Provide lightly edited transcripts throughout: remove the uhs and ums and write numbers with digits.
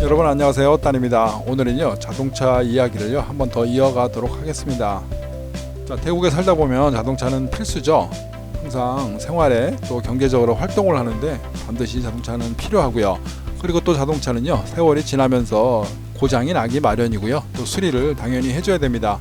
여러분 안녕하세요, 딴입니다. 오늘은요 자동차 이야기를요 한번 더 이어가도록 하겠습니다. 자, 태국에 살다 보면 자동차는 필수죠. 항상 생활에 또 경제적으로 활동을 하는데 반드시 자동차는 필요하고요. 그리고 또 자동차는요 세월이 지나면서 고장이 나기 마련이고요. 또 수리를 당연히 해줘야 됩니다.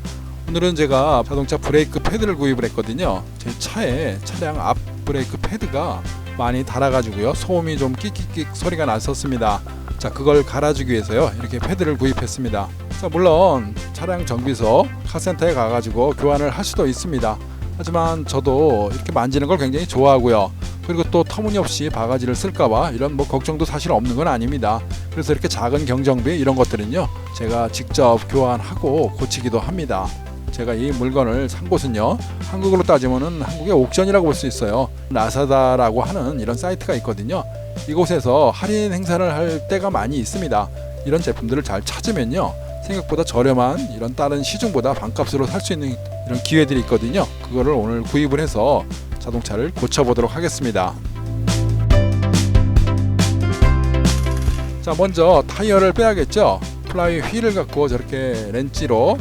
오늘은 제가 자동차 브레이크 패드를 구입을 했거든요. 제 차에 차량 앞 브레이크 패드가 많이 닳아가지고요 소음이 좀 끽끽끽 소리가 났었습니다. 자, 그걸 갈아주기 위해서요 이렇게 패드를 구입했습니다. 자, 물론 차량 정비소 카센터에 가가지고 교환을 할 수도 있습니다. 하지만 저도 이렇게 만지는 걸 굉장히 좋아하고요. 그리고 또 터무니없이 바가지를 쓸까봐 이런 걱정도 사실 없는 건 아닙니다. 그래서 이렇게 작은 경정비 이런 것들은요 제가 직접 교환하고 고치기도 합니다. 제가 이 물건을 산 곳은요 한국으로 따지면은 한국의 옥션이라고 볼 수 있어요. 라사다라고 하는 이런 사이트가 있거든요. 이곳에서 할인 행사를 할 때가 많이 있습니다. 이런 제품들을 잘 찾으면요 생각보다 저렴한 이런 다른 시중보다 반값으로 살 수 있는 이런 기회들이 있거든요. 그거를 오늘 구입을 해서 자동차를 고쳐보도록 하겠습니다. 자, 먼저 타이어를 빼야겠죠. 플라이 휠을 갖고 저렇게 렌치로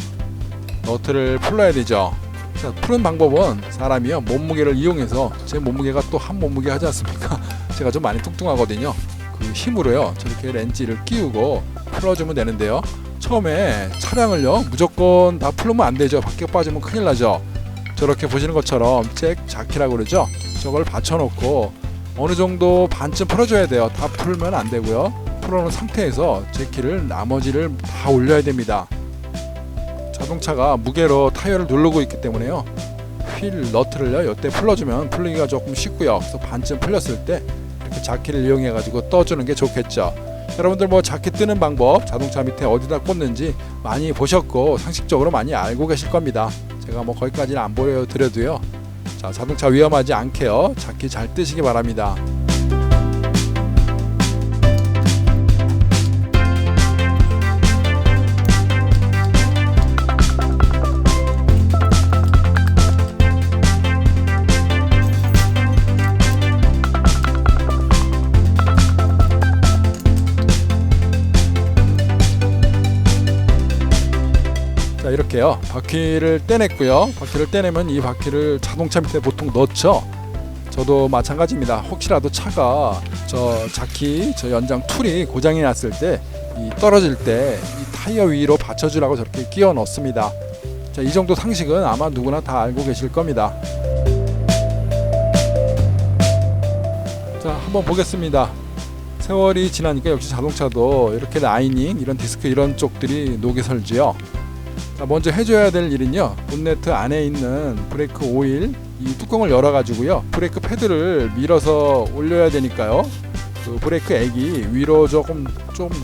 너트를 풀어야 되죠. 자, 푸는 방법은 사람이요 몸무게를 이용해서, 제 몸무게가 또 한 몸무게 하지 않습니까? 제가 좀 많이 뚱뚱하거든요. 그 힘으로요 저렇게 렌치를 끼우고 풀어주면 되는데요. 처음에 차량을요 무조건 다 풀면 안 되죠. 밖에 빠지면 큰일 나죠. 저렇게 보시는 것처럼 잭 자키라고 그러죠. 저걸 받쳐놓고 어느 정도 반쯤 풀어줘야 돼요. 다 풀면 안 되고요. 풀어놓은 상태에서 잭키를 나머지를 다 올려야 됩니다. 자동차가 무게로 타이어를 누르고 있기 때문에요 휠 너트를요 이때 풀어주면 풀리기가 조금 쉽고요. 그래서 반쯤 풀렸을 때 이렇게 자키를 이용해 가지고 떠주는 게 좋겠죠. 여러분들 자키 뜨는 방법 자동차 밑에 어디다 꽂는지 많이 보셨고 상식적으로 많이 알고 계실 겁니다. 제가 거기까지는 안 보여드려도요. 자, 자동차 위험하지 않게요 자키 잘 뜨시기 바랍니다. 자, 이렇게요 바퀴를 떼냈고요. 바퀴를 떼내면 이 바퀴를 자동차 밑에 보통 넣죠. 저도 마찬가지입니다. 혹시라도 차가 저 자키 저 연장 툴이 고장이 났을 때 이 떨어질 때 이 타이어 위로 받쳐주라고 저렇게 끼워 넣습니다. 자, 이 정도 상식은 아마 누구나 다 알고 계실 겁니다. 자, 한번 보겠습니다. 세월이 지나니까 역시 자동차도 이렇게 라이닝 이런 디스크 이런 쪽들이 녹이 설지요. 자, 먼저 해줘야 될 일은요 본네트 안에 있는 브레이크 오일 이 뚜껑을 열어 가지고요 브레이크 패드를 밀어서 올려야 되니까요 그 브레이크 액이 위로 좀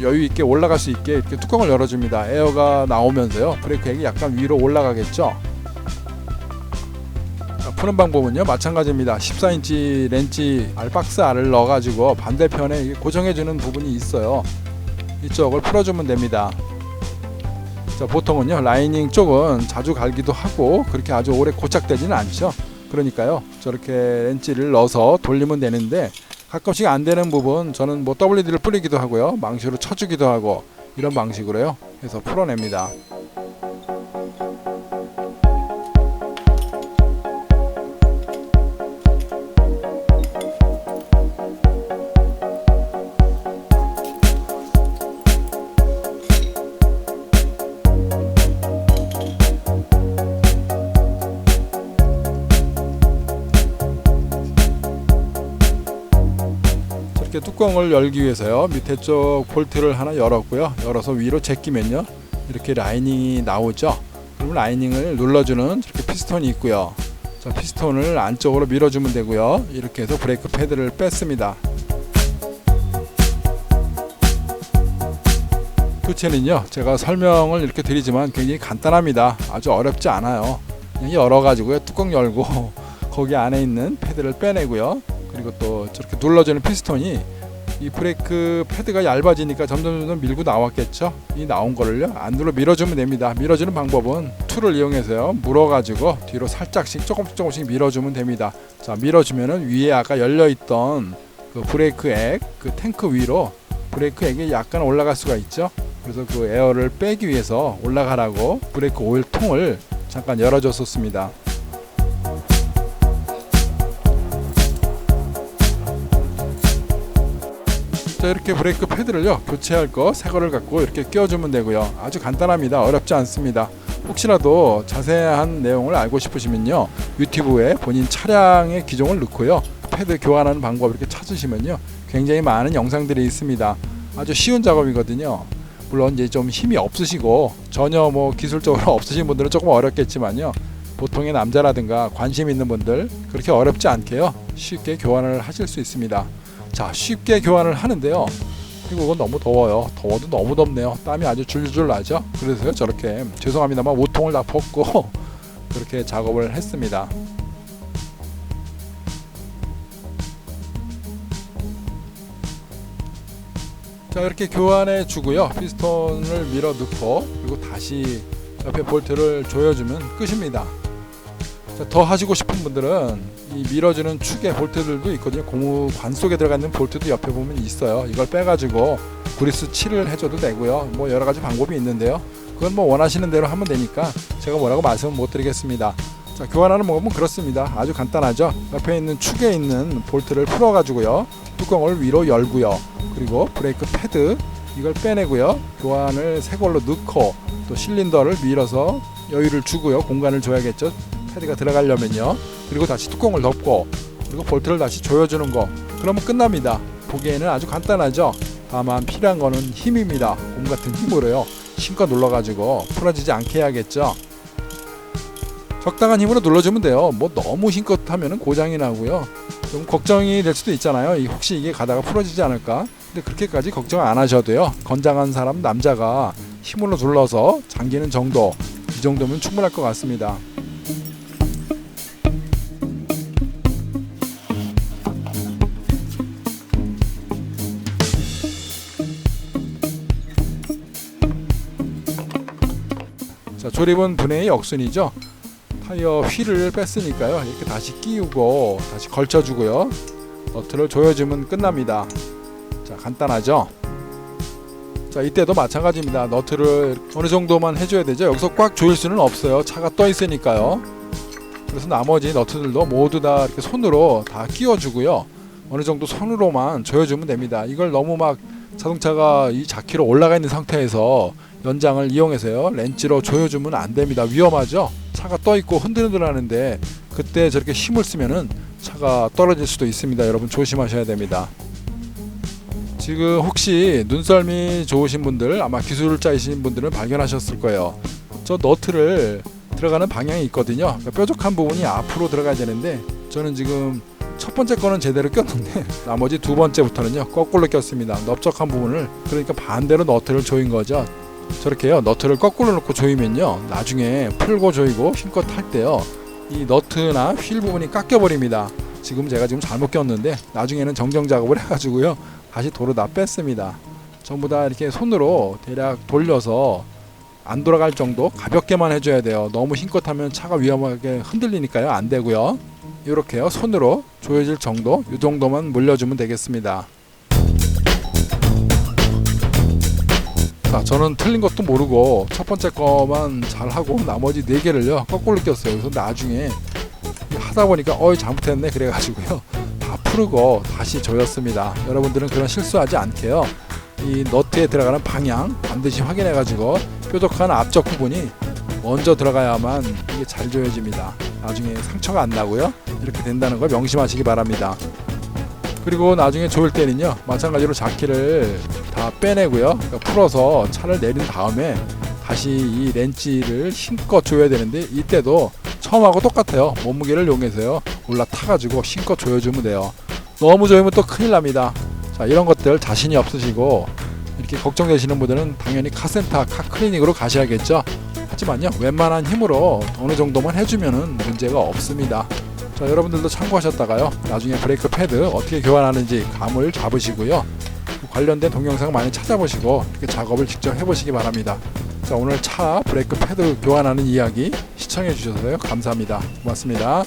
여유 있게 올라갈 수 있게 이렇게 뚜껑을 열어줍니다. 에어가 나오면서요 브레이크 액이 약간 위로 올라가겠죠. 자, 푸는 방법은요 마찬가지입니다. 14인치 렌치 박스 알을 넣어 가지고 반대편에 고정해주는 부분이 있어요. 이쪽을 풀어주면 됩니다. 자, 보통은요 라이닝 쪽은 자주 갈기도 하고 그렇게 아주 오래 고착되지는 않죠. 그러니까요 저렇게 렌치를 넣어서 돌리면 되는데 가끔씩 안 되는 부분 저는 WD를 뿌리기도 하고요 망치로 쳐주기도 하고 이런 방식으로요 해서 풀어냅니다. 이렇게 뚜껑을 열기 위해서요 밑에 쪽 볼트를 하나 열었고요. 열어서 위로 제끼면요 이렇게 라이닝이 나오죠. 그럼 라이닝을 눌러주는 이렇게 피스톤이 있고요. 자, 피스톤을 안쪽으로 밀어주면 되고요. 이렇게 해서 브레이크 패드를 뺐습니다. 교체는요 제가 설명을 이렇게 드리지만 굉장히 간단합니다. 아주 어렵지 않아요. 그냥 열어가지고요 뚜껑 열고 거기 안에 있는 패드를 빼내고요. 그리고 또 저렇게 눌러주는 피스톤이 이 브레이크 패드가 얇아지니까 점점 밀고 나왔겠죠. 이 나온 거를요 안 눌러 밀어주면 됩니다. 밀어주는 방법은 툴을 이용해서요 물어가지고 뒤로 살짝씩 조금씩 밀어주면 됩니다. 자, 밀어주면은 위에 아까 열려있던 그 브레이크 액, 그 탱크 위로 브레이크 액이 약간 올라갈 수가 있죠. 그래서 그 에어를 빼기 위해서 올라가라고 브레이크 오일 통을 잠깐 열어줬었습니다. 자, 이렇게 브레이크 패드를요 교체할 거 새 거를 갖고 이렇게 끼워주면 되고요. 아주 간단합니다. 어렵지 않습니다. 혹시라도 자세한 내용을 알고 싶으시면요 유튜브에 본인 차량의 기종을 넣고요 패드 교환하는 방법 이렇게 찾으시면요 굉장히 많은 영상들이 있습니다. 아주 쉬운 작업이거든요. 물론 이제 좀 힘이 없으시고 전혀 뭐 기술적으로 없으신 분들은 조금 어렵겠지만요 보통의 남자라든가 관심 있는 분들 그렇게 어렵지 않게요 쉽게 교환을 하실 수 있습니다. 자, 쉽게 교환을 하는데요. 그리고 이건 너무 더워요. 더워도 너무 덥네요. 땀이 아주 줄줄 나죠. 그래서 저렇게 죄송합니다만 옷통을 다 벗고 그렇게 작업을 했습니다. 자, 이렇게 교환해 주고요. 피스톤을 밀어 넣고 그리고 다시 옆에 볼트를 조여주면 끝입니다. 자, 더 하시고 싶은 분들은 이 밀어주는 축에 볼트들도 있거든요. 고무관 속에 들어가 있는 볼트도 옆에 보면 있어요. 이걸 빼가지고 그리스 칠을 해줘도 되고요. 뭐 여러 가지 방법이 있는데요. 그건 뭐 원하시는 대로 하면 되니까 제가 뭐라고 말씀은 못 드리겠습니다. 자, 교환하는 방법은 그렇습니다. 아주 간단하죠. 옆에 있는 축에 있는 볼트를 풀어가지고요. 뚜껑을 위로 열고요. 그리고 브레이크 패드 이걸 빼내고요. 교환을 새 걸로 넣고 또 실린더를 밀어서 여유를 주고요. 공간을 줘야겠죠. 패드가 들어가려면요. 그리고 다시 뚜껑을 덮고 그리고 볼트를 다시 조여주는 거. 그러면 끝납니다. 보기에는 아주 간단하죠. 다만 필요한 거는 힘입니다. 곰 같은 힘으로요. 힘껏 눌러가지고 풀어지지 않게 해야겠죠. 적당한 힘으로 눌러주면 돼요. 뭐 너무 힘껏 하면 고장이 나고요. 좀 걱정이 될 수도 있잖아요. 혹시 이게 가다가 풀어지지 않을까? 근데 그렇게까지 걱정 안 하셔도요. 건장한 사람 남자가 힘으로 눌러서 잠기는 정도 이 정도면 충분할 것 같습니다. 자, 조립은 분해의 역순이죠. 타이어 휠을 뺐으니까요. 이렇게 다시 끼우고 다시 걸쳐주고요. 너트를 조여주면 끝납니다. 자, 간단하죠. 자, 이때도 마찬가지입니다. 너트를 어느 정도만 해줘야 되죠. 여기서 꽉 조일 수는 없어요. 차가 떠 있으니까요. 그래서 나머지 너트들도 모두 다 이렇게 손으로 다 끼워주고요. 어느 정도 손으로만 조여주면 됩니다. 이걸 너무 막 자동차가 이 자키로 올라가 있는 상태에서 연장을 이용해서요 렌치로 조여주면 안 됩니다. 위험하죠. 차가 떠 있고 흔들흔들 하는데 그때 저렇게 힘을 쓰면은 차가 떨어질 수도 있습니다. 여러분 조심하셔야 됩니다. 지금 혹시 눈썰미 좋으신 분들 아마 기술자이신 분들은 발견하셨을 거예요. 저 너트를 들어가는 방향이 있거든요. 그러니까 뾰족한 부분이 앞으로 들어가야 되는데 저는 지금 첫 번째 거는 제대로 꼈는데 나머지 두 번째부터는요 거꾸로 꼈습니다. 넓적한 부분을 그러니까 반대로 너트를 조인 거죠. 저렇게요 너트를 거꾸로 놓고 조이면요 나중에 풀고 조이고 힘껏 탈 때요 이 너트나 휠 부분이 깎여 버립니다. 지금 제가 잘못 꼈는데 나중에는 정정 작업을 해가지고요 다시 도로 다 뺐습니다. 전부 다 이렇게 손으로 대략 돌려서 안 돌아갈 정도 가볍게만 해줘야 돼요. 너무 힘껏 하면 차가 위험하게 흔들리니까요 안 되고요. 이렇게요 손으로 조여질 정도 이 정도만 물려주면 되겠습니다. 자, 저는 틀린 것도 모르고 첫 번째 거만 잘하고 나머지 4개를요 거꾸로 꼈어요. 그래서 나중에 하다 보니까 잘못했네 그래가지고요 다 풀고 다시 조였습니다. 여러분들은 그런 실수하지 않게요 이 너트에 들어가는 방향 반드시 확인해 가지고 뾰족한 앞쪽 부분이 먼저 들어가야만 이게 잘 조여집니다. 나중에 상처가 안 나고요 이렇게 된다는 걸 명심하시기 바랍니다. 그리고 나중에 조일 때는요 마찬가지로 자키를 다 빼내고요 그러니까 풀어서 차를 내린 다음에 다시 이 렌치를 힘껏 조여야 되는데 이때도 처음하고 똑같아요. 몸무게를 이용해서요 올라타가지고 힘껏 조여주면 돼요. 너무 조이면 또 큰일 납니다. 자, 이런 것들 자신이 없으시고 이렇게 걱정되시는 분들은 당연히 카센터 카클리닉으로 가셔야겠죠. 하지만요 웬만한 힘으로 어느 정도만 해주면은 문제가 없습니다. 자, 여러분들도 참고하셨다가요, 나중에 브레이크 패드 어떻게 교환하는지 감을 잡으시고요, 관련된 동영상 많이 찾아보시고 이렇게 작업을 직접 해보시기 바랍니다. 자, 오늘 차 브레이크 패드 교환하는 이야기 시청해 주셔서 감사합니다. 고맙습니다.